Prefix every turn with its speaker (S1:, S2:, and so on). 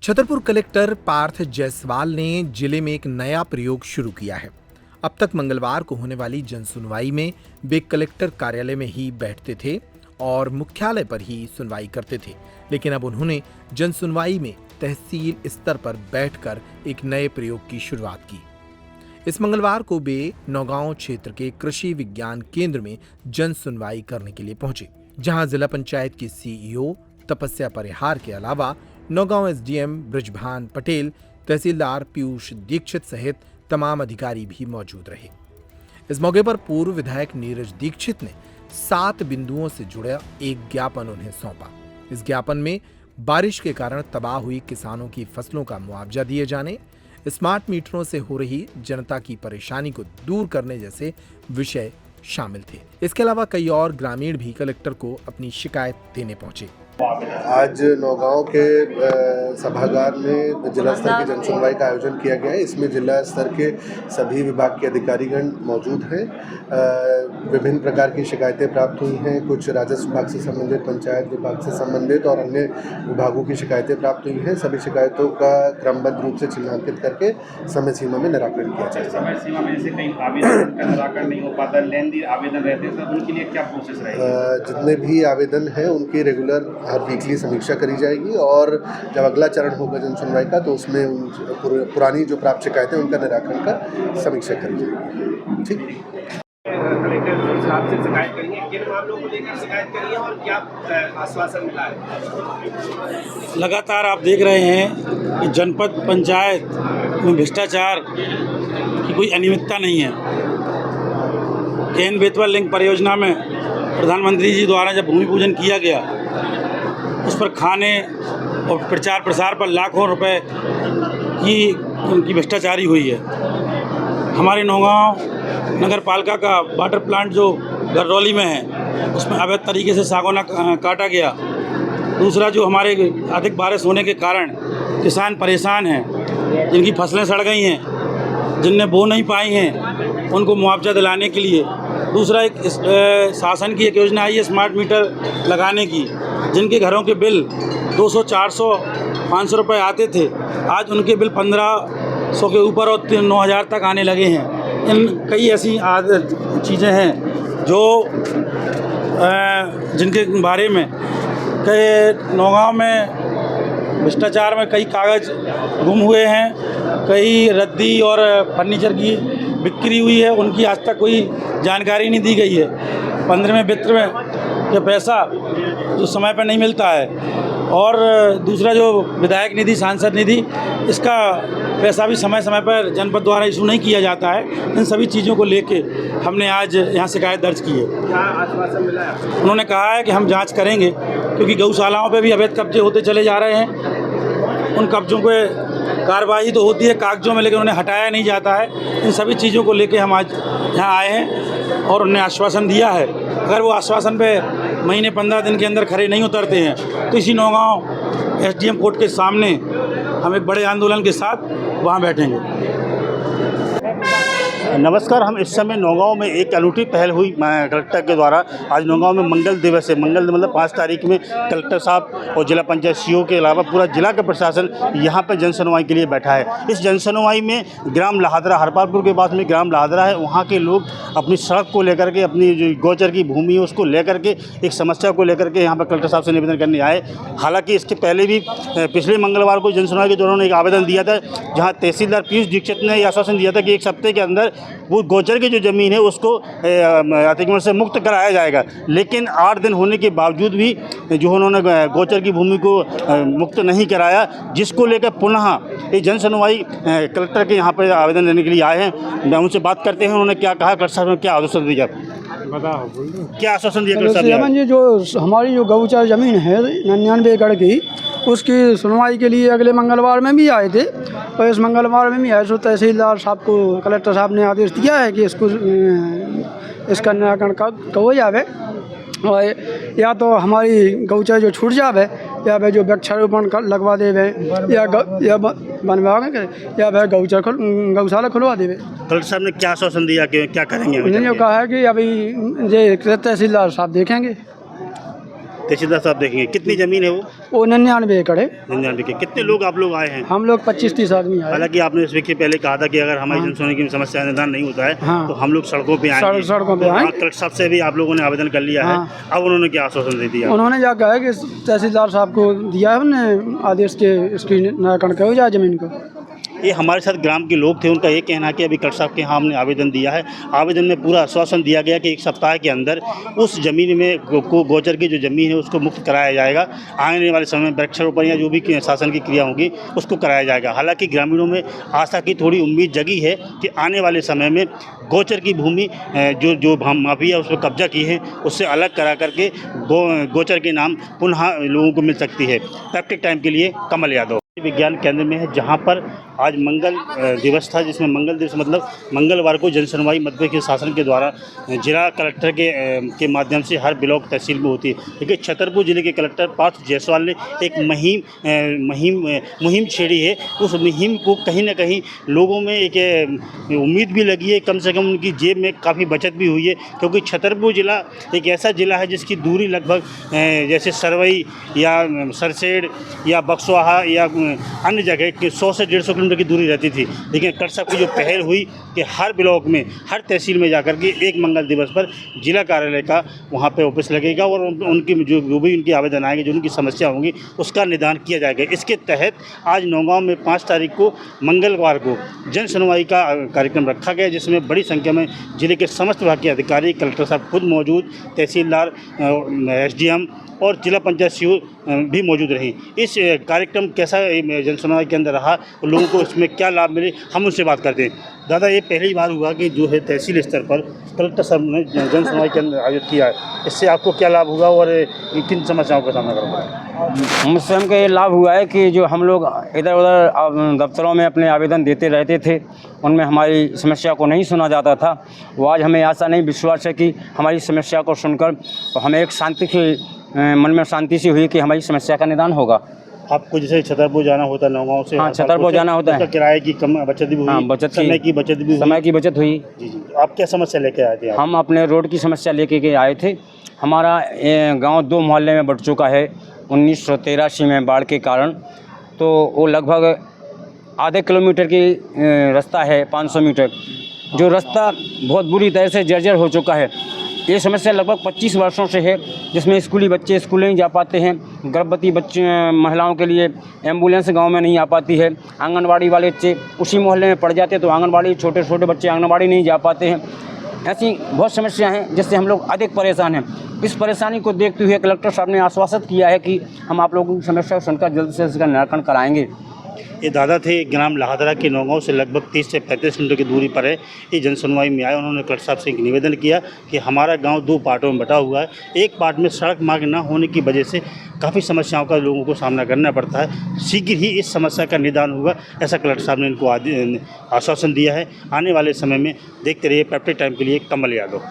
S1: Chhatarpur collector Partha Jaiswal ने जिले में एक नया प्रयोग शुरू किया है। अब तक मंगलवार को होने वाली जनसुनवाई में वे कलेक्टर कार्यालय में ही बैठते थे और मुख्यालय पर ही सुनवाई करते थे, लेकिन अब उन्होंने जनसुनवाई में तहसील स्तर पर बैठकर एक नए प्रयोग की शुरुआत की। इस मंगलवार को वे नौगांव क्षेत्र के कृषि विज्ञान केंद्र में जन सुनवाई करने के लिए पहुंचे, जहां जिला पंचायत की सीईओ तपस्या परिहार के अलावा नौगांव एसडीएम ब्रजभान पटेल, तहसीलदार पीयूष दीक्षित सहित तमाम अधिकारी भी मौजूद रहे। इस मौके पर पूर्व विधायक नीरज दीक्षित ने 7 बिंदुओं से जुड़ा एक ज्ञापन उन्हें सौंपा। इस ज्ञापन में बारिश के कारण तबाह हुई किसानों की फसलों का मुआवजा दिए जाने, स्मार्ट मीटरों से हो रही जनता की परेशानी को दूर करने जैसे विषय शामिल थे। इसके अलावा कई और ग्रामीण भी कलेक्टर को अपनी शिकायत देने पहुंचे।
S2: आज नौगांव के सभागार में जिला स्तर की जनसुनवाई का आयोजन किया गया है। इसमें जिला स्तर के सभी विभाग के अधिकारीगण मौजूद हैं। विभिन्न प्रकार की शिकायतें प्राप्त हुई हैं। कुछ राजस्व विभाग से संबंधित, पंचायत विभाग से संबंधित और अन्य विभागों की शिकायतें प्राप्त हुई हैं। सभी शिकायतों का क्रमबद्ध रूप से चिन्हांकित करके समय सीमा में निराकरण किया जाएगा।
S3: समय सीमा में जैसे कहीं आवेदन का निराकरण नहीं हो पाता, लेंदी आवेदन रहते हैं, तो उनके लिए क्या प्रोसेस रहेगी?
S2: जितने भी आवेदन हैं उनकी रेगुलर हर वीकली समीक्षा करी जाएगी और जब अगला चरण होगा जनसुनवाई का तो उसमें पुरानी जो प्राप्त शिकायतें उनका निराकरण कर समीक्षा करी जाएगी। ठीक।
S3: कलेक्टर साहब से शिकायत करेंगे, किन मामलों को लेकर शिकायत करिए और क्या आश्वासन मिला है?
S4: लगातार आप देख रहे हैं कि जनपद पंचायत में भ्रष्टाचार की कोई अनियमितता नहीं है। केन बेतवा लिंक परियोजना में प्रधानमंत्री जी द्वारा जब भूमि पूजन किया गया, उस पर खाने और प्रचार प्रसार पर लाखों रुपए की उनकी भ्रष्टाचारी हुई है। हमारे नौगांव नगर पालिका का वाटर प्लांट जो गररौली में है, उसमें अवैध तरीके से सागौना काटा गया। दूसरा, जो हमारे अधिक बारिश होने के कारण किसान परेशान हैं, जिनकी फसलें सड़ गई हैं, जिनने बो नहीं पाई हैं, उनको मुआवजा दिलाने के लिए। दूसरा, एक शासन की एक योजना आई है स्मार्ट मीटर लगाने की, जिनके घरों के बिल 200, 400, 500 रुपये आते थे, आज उनके बिल 1500 के ऊपर और 9000 तक आने लगे हैं। इन कई ऐसी चीज़ें हैं जो जिनके बारे में कई नौगांव में भ्रष्टाचार में कई कागज़ गुम हुए हैं, कई रद्दी और फर्नीचर की बिक्री हुई है, उनकी आज तक कोई जानकारी नहीं दी गई है। 15वें वित्त में ये पैसा जो समय पर नहीं मिलता है, और दूसरा जो विधायक निधि, सांसद निधि, इसका पैसा भी समय समय पर जनपद द्वारा इशू नहीं किया जाता है। इन सभी चीज़ों को लेके हमने आज यहाँ शिकायत दर्ज की है।
S3: क्या आश्वासन मिला है?
S4: उन्होंने कहा है कि हम जांच करेंगे, क्योंकि गौशालाओं पे भी अवैध कब्जे होते चले जा रहे हैं। उन कब्जों पे कार्रवाई तो होती है कागजों में, लेकिन उन्हें हटाया नहीं जाता है। इन सभी चीज़ों को लेके हम आज यहाँ आए हैं और उन्हें आश्वासन दिया है। अगर वो आश्वासन पे महीने 15 दिन के अंदर खड़े नहीं उतरते हैं तो इसी नौगांव एसडीएम कोर्ट के सामने हम एक बड़े आंदोलन के साथ वहाँ बैठेंगे।
S5: नमस्कार, हम इस समय नौगांव में एक अनूठी पहल हुई कलेक्टर के द्वारा। आज नौगांव में मंगल दिवस है। मंगल मतलब 5 तारीख में कलेक्टर साहब और जिला पंचायत सीईओ के अलावा पूरा जिला का प्रशासन यहाँ पर जनसुनवाई के लिए बैठा है। इस जनसुनवाई में ग्राम लाहदरा, हरपालपुर के पास में ग्राम लाहदरा है, वहाँ के लोग अपनी सड़क को लेकर के, अपनी जो गोचर की भूमि है उसको लेकर के, एक समस्या को लेकर के यहाँ पर कलेक्टर साहब से निवेदन करने आए। हालाँकि इसके पहले भी पिछले मंगलवार को जनसुनवाई के दौरान एक आवेदन दिया था, जहाँ तहसीलदार पीयूष दीक्षित ने आश्वासन दिया था कि 1 हफ्ते के अंदर वो गोचर की जो ज़मीन है उसको अतिक्रमण से मुक्त कराया जाएगा। लेकिन 8 दिन होने के बावजूद भी जो उन्होंने गोचर की भूमि को मुक्त नहीं कराया, जिसको लेकर पुनः ये जनसुनवाई कलेक्टर के यहाँ पर आवेदन देने के लिए आए हैं। उनसे बात करते हैं, उन्होंने क्या कहा, कलेक्टर साहब ने क्या आश्वासन दिया, क्या आश्वासन दिया कलेक्टर साहब ने?
S6: जो हमारी जो गौचर ज़मीन है 99 एकड़ की, उसकी सुनवाई के लिए अगले मंगलवार में भी आए थे, और इस मंगलवार में भी आए। सो तहसीलदार साहब को कलेक्टर साहब ने आदेश दिया है कि इसका निराकरण हो जावे, और या तो हमारी गौचर जो छूट जावे, या वह जो वृक्षारोपण लगवा देवे, या बनवा के, या वह गौशाला खुलवा देवे।
S5: कलेक्टर साहब ने क्या आश्वासन दिया कि क्या करेंगे?
S6: उन्होंने कहा है कि अभी ये तहसीलदार साहब देखेंगे।
S5: तहसीलदार साहब देखेंगे कितनी ज़मीन है वो?
S6: 99 एकड़ है।
S5: 99 के। कितने लोग आप लोग आए हैं?
S6: हम लोग 25-30 आदमी आए।
S5: हालांकि आपने इस विषय पहले कहा था कि अगर हमारी जनसुनवाई की समस्या निदान नहीं होता है
S6: हाँ।
S5: तो हम लोग सड़कों पे आएंगे।
S6: सड़कों पे आएंगे।
S5: कलेक्टर साहब से भी आप लोगों ने आवेदन कर लिया है। अब उन्होंने क्या आश्वासन दे दिया?
S6: उन्होंने क्या कहा कि तहसीलदार साहब को दिया है उन्होंने आदेश के इसकी निराकरण करो जाए ज़मीन को।
S5: ये हमारे साथ ग्राम के लोग थे, उनका ये कहना है कि अभी कलेक्टर साहब के यहाँ हमने आवेदन दिया है। आवेदन में पूरा आश्वासन दिया गया कि 1 सप्ताह के अंदर उस ज़मीन में गोचर की जो ज़मीन है उसको मुक्त कराया जाएगा। आने वाले समय में वृक्षारोपण या जो भी शासन की क्रिया होगी उसको कराया जाएगा। हालांकि ग्रामीणों में आशा की थोड़ी उम्मीद जगी है कि आने वाले समय में गोचर की भूमि जो माफिया उस पर कब्जा की है उससे अलग करा करके गोचर के नाम पुनः लोगों को मिल सकती है। पैप्टिक टाइम के लिए कमल यादव विज्ञान केंद्र में है, जहां पर आज मंगल दिवस था, जिसमें मंगल दिवस मतलब मंगलवार को जनसुनवाई मध्य के शासन के द्वारा जिला कलेक्टर के माध्यम से हर ब्लॉक तहसील में होती है। लेकिन छतरपुर जिले के कलेक्टर पार्थ जायसवाल ने एक मुहिम छेड़ी है। उस मुहिम को कहीं ना कहीं लोगों में एक उम्मीद भी लगी है, कम से कम उनकी जेब में काफ़ी बचत भी हुई है, क्योंकि छतरपुर जिला एक ऐसा जिला है जिसकी दूरी लगभग जैसे सरवई या सरसेड़ या बक्सवाहा या अन्य जगह 100 से 150 किलोमीटर की दूरी रहती थी। लेकिन कलेक्टर साहब की जो पहल हुई कि हर ब्लॉक में हर तहसील में जाकर के एक मंगल दिवस पर जिला कार्यालय का वहाँ पे ऑफिस लगेगा और उनकी जो भी उनकी आवेदन आएंगे, जो उनकी समस्या होंगी उसका निदान किया जाएगा। इसके तहत आज नौगांव में 5 तारीख को मंगलवार को जन सुनवाई का कार्यक्रम रखा गया, जिसमें बड़ी संख्या में जिले के समस्त विभाग के अधिकारी, कलेक्टर साहब खुद मौजूद, तहसीलदार, SDM और जिला पंचायत सीओ भी मौजूद रही। इस कार्यक्रम कैसा जन सुनवाई के अंदर रहा, लोगों को इसमें क्या लाभ मिले, हम उनसे बात करते हैं। दादा, ये पहली बार हुआ कि जो है तहसील स्तर पर कलेक्टर साहब ने जन सुनवाई के अंदर आयोजित किया है, इससे आपको क्या लाभ होगा और किन समस्याओं का सामना करना पड़ा?
S7: मुझसे हमको ये लाभ हुआ है कि जो हम लोग इधर उधर दफ्तरों में अपने आवेदन देते रहते थे, उनमें हमारी समस्या को नहीं सुना जाता था। वो आज हमें आशा नहीं विश्वास है कि हमारी समस्या को सुनकर हमें एक शांति की मन में शांति सी हुई कि हमारी समस्या का निदान होगा।
S5: आपको जैसे छतरपुर जाना होता है नौगांव से?
S7: हाँ, छतरपुर जाना होता है।
S5: किराए की कम बचत भी हुई?
S7: हाँ, समय की बचत हुई।
S5: जी। आप क्या समस्या लेके आए थे?
S7: हम अपने रोड की समस्या लेके के आए थे। हमारा गांव 2 मोहल्ले में बट चुका है 1983 में बाढ़ के कारण। तो वो लगभग आधे किलोमीटर की रास्ता है, 500 मीटर, जो रास्ता बहुत बुरी तरह से जर्जर हो चुका है। ये समस्या लगभग 25 वर्षों से है, जिसमें स्कूली बच्चे स्कूल नहीं जा पाते हैं। गर्भवती बच्चे महिलाओं के लिए एम्बुलेंस गांव में नहीं आ पाती है। आंगनबाड़ी वाले बच्चे उसी मोहल्ले में पड़ जाते, तो आंगनबाड़ी छोटे छोटे बच्चे आंगनबाड़ी नहीं जा पाते हैं। ऐसी बहुत समस्या हैं जिससे हम लोग अधिक परेशान हैं। इस परेशानी को देखते हुए कलेक्टर साहब ने आश्वासित किया है कि हम आप लोगों की समस्या को सुनकर जल्द से इसका निराकरण कराएंगे।
S5: ये दादा थे ग्राम लाहदरा के नौगांव से लगभग 30 से 35 किलोमीटर की दूरी पर है। ये जन सुनवाई में आए, उन्होंने कलेक्टर साहब से एक निवेदन किया कि हमारा गांव 2 पार्टों में बटा हुआ है। एक पार्ट में सड़क मार्ग न होने की वजह से काफ़ी समस्याओं का लोगों को सामना करना पड़ता है। शीघ्र ही इस समस्या का निदान होगा, ऐसा कलेक्टर साहब ने इनको आश्वासन दिया है। आने वाले समय में देखते रहिए पैप्टिक टाइम के लिए कमल यादव।